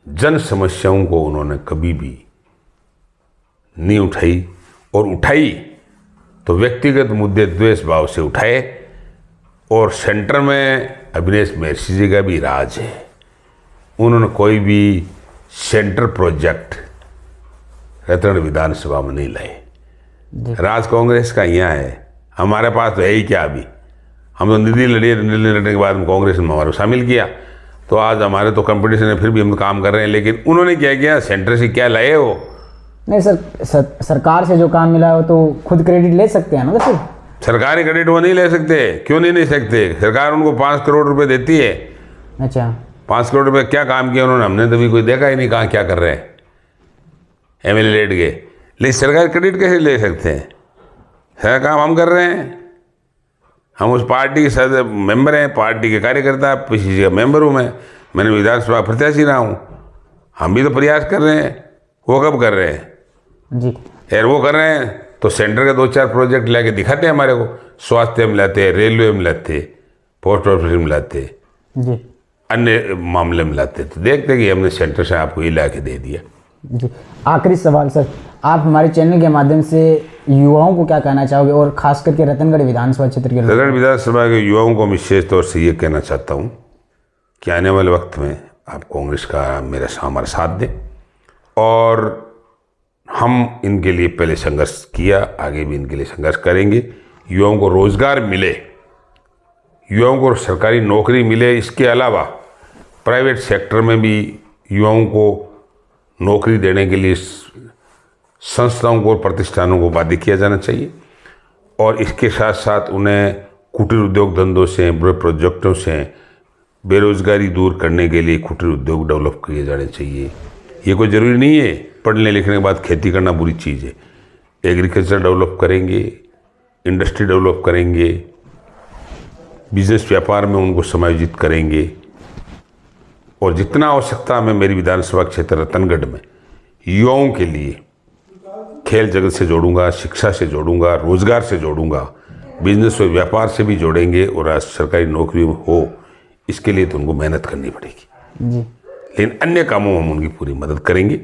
जन समस्याओं को उन्होंने कभी भी नहीं उठाई, और उठाई तो व्यक्तिगत मुद्दे द्वेष भाव से उठाए, और सेंटर में अविनेश महर्षि जी का भी राज है। उन्होंने कोई भी सेंटर प्रोजेक्ट रतन विधानसभा में नहीं लाए। राज कांग्रेस का यहाँ है, हमारे पास तो है ही क्या। अभी हम तो निधि लड़ने के बाद हम कांग्रेस में हमारे शामिल किया, तो आज हमारे तो कंपटीशन है, फिर भी हम काम कर रहे हैं। लेकिन उन्होंने क्या किया, सेंटर से क्या लाए वो? नहीं सर, सरकार से जो काम मिला हो तो खुद क्रेडिट ले सकते हैं ना सर? सरकारी क्रेडिट वो नहीं ले सकते। क्यों नहीं सकते? सरकार उनको 5 करोड़ रुपए देती है। अच्छा, 5 करोड़ रुपए क्या काम किया उन्होंने? हमने तो अभी कोई देखा ही नहीं कहाँ क्या कर रहे हैं। MLA लेट गए, लेकिन सरकारी क्रेडिट कैसे ले सकते हैं? सारा काम हम कर रहे हैं। हम उस पार्टी के मेंबर हैं, पार्टी के कार्यकर्ता, किसी का मेंबर हूँ मैंने विधानसभा प्रत्याशी रहा हूँ। हम भी तो प्रयास कर रहे हैं। वो कब कर रहे हैं जी? यार वो कर रहे हैं तो सेंटर के 2-4 प्रोजेक्ट लेके दिखाते हैं हमारे को। स्वास्थ्य में लाते, रेलवे में लाते, पोस्ट ऑफिस में लाते, जी अन्य मामले में लाते, तो देखते कि हमने सेंटर से आपको ये ला के दे दिया। जी, आखिरी सवाल सर, आप हमारे चैनल के माध्यम से युवाओं को क्या कहना चाहोगे, और खास करके रतनगढ़ विधानसभा क्षेत्र के लोगों? रतनगढ़ विधानसभा के युवाओं को विशेष तौर से ये कहना चाहता हूँ कि आने वाले वक्त में आप कांग्रेस का हमारा साथ दें, और हम इनके लिए पहले संघर्ष किया, आगे भी इनके लिए संघर्ष करेंगे। युवाओं को रोजगार मिले, युवाओं को सरकारी नौकरी मिले, इसके अलावा प्राइवेट सेक्टर में भी युवाओं को नौकरी देने के लिए संस्थाओं को और प्रतिष्ठानों को बाध्य किया जाना चाहिए, और इसके साथ साथ उन्हें कुटीर उद्योग धंधों से, बड़े प्रोजेक्टों से बेरोजगारी दूर करने के लिए कुटीर उद्योग डेवलप किए जाने चाहिए। ये कोई ज़रूरी नहीं है पढ़ने लिखने के बाद खेती करना बुरी चीज़ है। एग्रीकल्चर डेवलप करेंगे, इंडस्ट्री डेवलप करेंगे, बिजनेस व्यापार में उनको समायोजित करेंगे, और जितना आवश्यकता में मेरी विधानसभा क्षेत्र रतनगढ़ में युवाओं के लिए खेल जगत से जोड़ूंगा, शिक्षा से जोड़ूंगा, रोजगार से जोड़ूंगा, बिजनेस और व्यापार से भी जोड़ेंगे, और आज सरकारी नौकरी हो इसके लिए तो उनको मेहनत करनी पड़ेगी जी। लेकिन अन्य कामों में हम उनकी पूरी मदद करेंगे,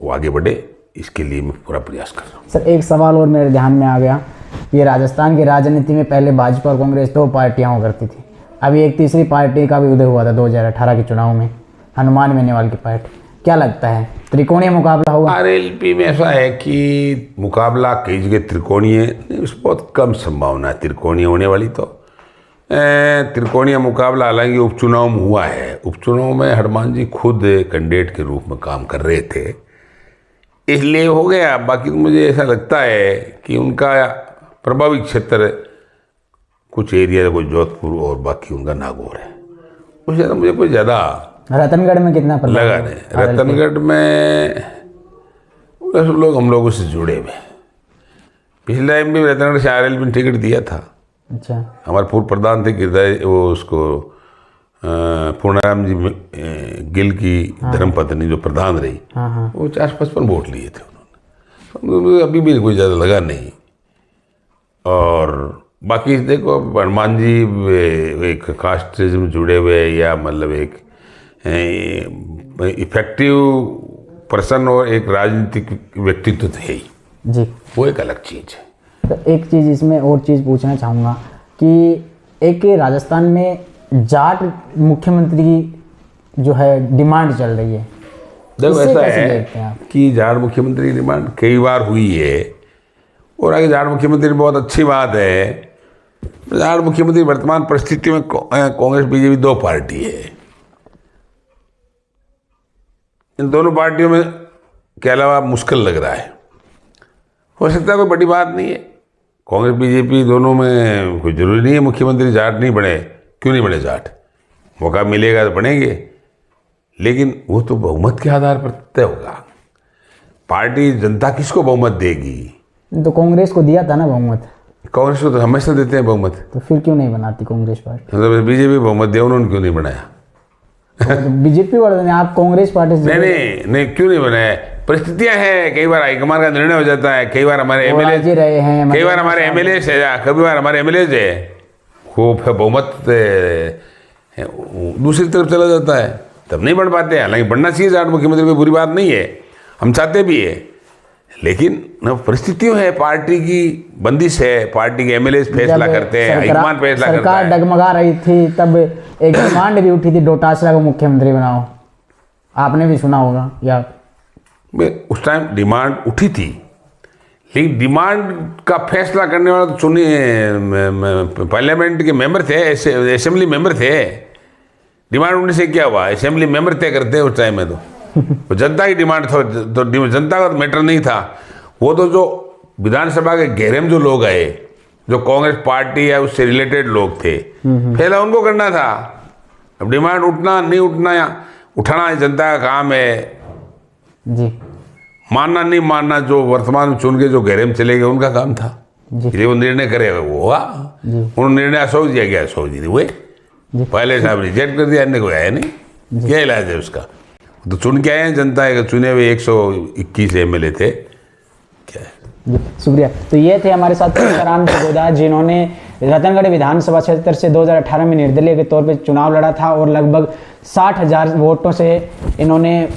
वो आगे बढ़े, इसके लिए मैं पूरा प्रयास कर रहा हूँ। सर, एक सवाल और मेरे ध्यान में आ गया, ये राजस्थान की राजनीति में पहले भाजपा और कांग्रेस 2 पार्टियां हुआ करती थी, अभी एक तीसरी पार्टी का भी उदय हुआ था 2018 के चुनाव में, हनुमान बेनीवाल की पार्टी। क्या लगता है, त्रिकोणीय मुकाबला होगा? RLP में ऐसा है कि मुकाबला कई जगह त्रिकोणीय, बहुत कम संभावना है त्रिकोणीय होने वाली। तो त्रिकोणीय मुकाबला हालांकि उपचुनाव में हुआ है। उपचुनाव में हनुमान जी खुद कैंडिडेट के रूप में काम कर रहे थे, इसलिए हो गया। बाकी तो मुझे ऐसा लगता है कि उनका प्रभावित क्षेत्र कुछ एरिया, कुछ जोधपुर और बाकी उनका नागौर है। उससे ज़्यादा मुझे कुछ ज़्यादा रतनगढ़ में कितना लगा नहीं। रतनगढ़ में लोग हम लोगों से जुड़े हुए। पिछले टाइम भी रतनगढ़ से RLP में टिकट दिया था। अच्छा, हमारे पूर्व प्रधान थे गिरधारी, वो उसको पूर्णाराम जी गिल की धर्मपत्नी जो प्रधान रही, वो 455 वोट लिए थे उन्होंने। अभी भी कोई ज़्यादा लगा नहीं। और बाकी देखो, हनुमान जी एक कास्ट में जुड़े हुए, या मतलब एक इफेक्टिव पर्सन और एक राजनीतिक व्यक्तित्व तो है ही जी, वो एक अलग चीज़ है। तो एक चीज़ इसमें और चीज़ पूछना चाहूँगा कि एक राजस्थान में जाट मुख्यमंत्री की जो है डिमांड चल रही है, देखो इससे ऐसा कैसे है देखते हैं आप? कि जाट मुख्यमंत्री की डिमांड कई बार हुई है, और आगे जाट मुख्यमंत्री बहुत अच्छी बात है। जाट मुख्यमंत्री वर्तमान परिस्थिति में कांग्रेस BJP 2 पार्टी है। इन दोनों पार्टियों में के अलावा मुश्किल लग रहा है। हो सकता है कोई बड़ी बात नहीं है। कांग्रेस BJP दोनों में कोई जरूरी नहीं है मुख्यमंत्री जाट नहीं बने। क्यों नहीं बने जाट? मौका मिलेगा तो बनेंगे, लेकिन वो तो बहुमत के आधार पर तय होगा। पार्टी जनता किसको बहुमत देगी? तो कांग्रेस को दिया था ना बहुमत। कांग्रेस को तो हमेशा देते हैं बहुमत। तो फिर क्यों नहीं बनाती कांग्रेस पार्टी? मतलब बीजेपी बहुमत दिया, उन्होंने क्यों नहीं बनाया? तो बीजेपी वाले ने, आप कांग्रेस पार्टी से नहीं क्यों नहीं बनाया? परिस्थितियां हैं, कई बार हाईकमान का निर्णय हो जाता है, कई बार हमारे एमएलए रहे हैं, कई बार हमारे एमएलए है, कभी बार हमारे एमएलए है वो बहुमत दूसरी तरफ चला जाता है, तब नहीं बढ़ पाते हैं। हालांकि बढ़ना चाहिए जाट मुख्यमंत्री, कोई बुरी बात नहीं है, हम चाहते भी है, लेकिन परिस्थितियों है, पार्टी की बंदिश है, पार्टी के एमएलए फैसला करते हैं, हाईकमान फैसला करता है। सरकार डगमगा रही थी तब एक डिमांड भी उठी थी डोटासरा को मुख्यमंत्री बनाओ, आपने भी सुना होगा या? उस टाइम डिमांड उठी थी, लेकिन डिमांड का फैसला करने वाला तो चुने पार्लियामेंट के मेंबर थे, असेंबली मेंबर थे। डिमांड उठने से क्या हुआ? असेंबली मेंबर तय करते हैं उस टाइम में तो जनता की डिमांड था, तो जनता का मैटर नहीं था वो। तो जो विधानसभा के घेरे में जो लोग आए, जो कांग्रेस पार्टी या उससे रिलेटेड लोग थे, फैसला उनको करना था। अब डिमांड उठना नहीं उठना या उठाना जनता का काम है जी, मानना नहीं मानना जो वर्तमान में चुन के जो घेरे में चले गए उनका काम था। इसलिए वो निर्णय करेगा वो हुआ, उन्होंने निर्णय असौज दिया गया, असौज नहीं हुए, पहले साहब रिजेक्ट कर दिया, अन्य कोई आया नहीं, क्या इलाज है उसका? तो चुन के आए हैं, जनता है, चुने हुए 121 एमएलए थे, क्या है? जी शुक्रिया। तो ये थे हमारे साथ राम जगोदा, जिन्होंने रतनगढ़ विधानसभा क्षेत्र से 2018 में निर्दलीय के तौर पर चुनाव लड़ा था और लगभग 60,000 वोटों से इन्होंने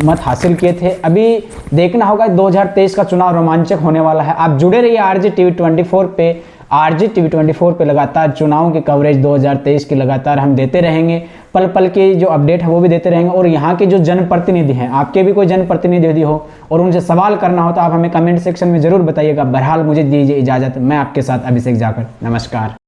मत हासिल किए थे। अभी देखना होगा 2023 का चुनाव रोमांचक होने वाला है। आप जुड़े रहिए आरजे टीवी 24 पे। आरजे टीवी 24 पे लगातार चुनाव की कवरेज 2023 की लगातार हम देते रहेंगे, पल पल की जो अपडेट है वो भी देते रहेंगे। और यहाँ के जो जनप्रतिनिधि हैं, आपके भी कोई जनप्रतिनिधि हो और उनसे सवाल करना हो तो आप हमें कमेंट सेक्शन में जरूर बताइएगा। बहरहाल मुझे दीजिए इजाज़त, मैं आपके साथ अभिषेक जाकर, नमस्कार।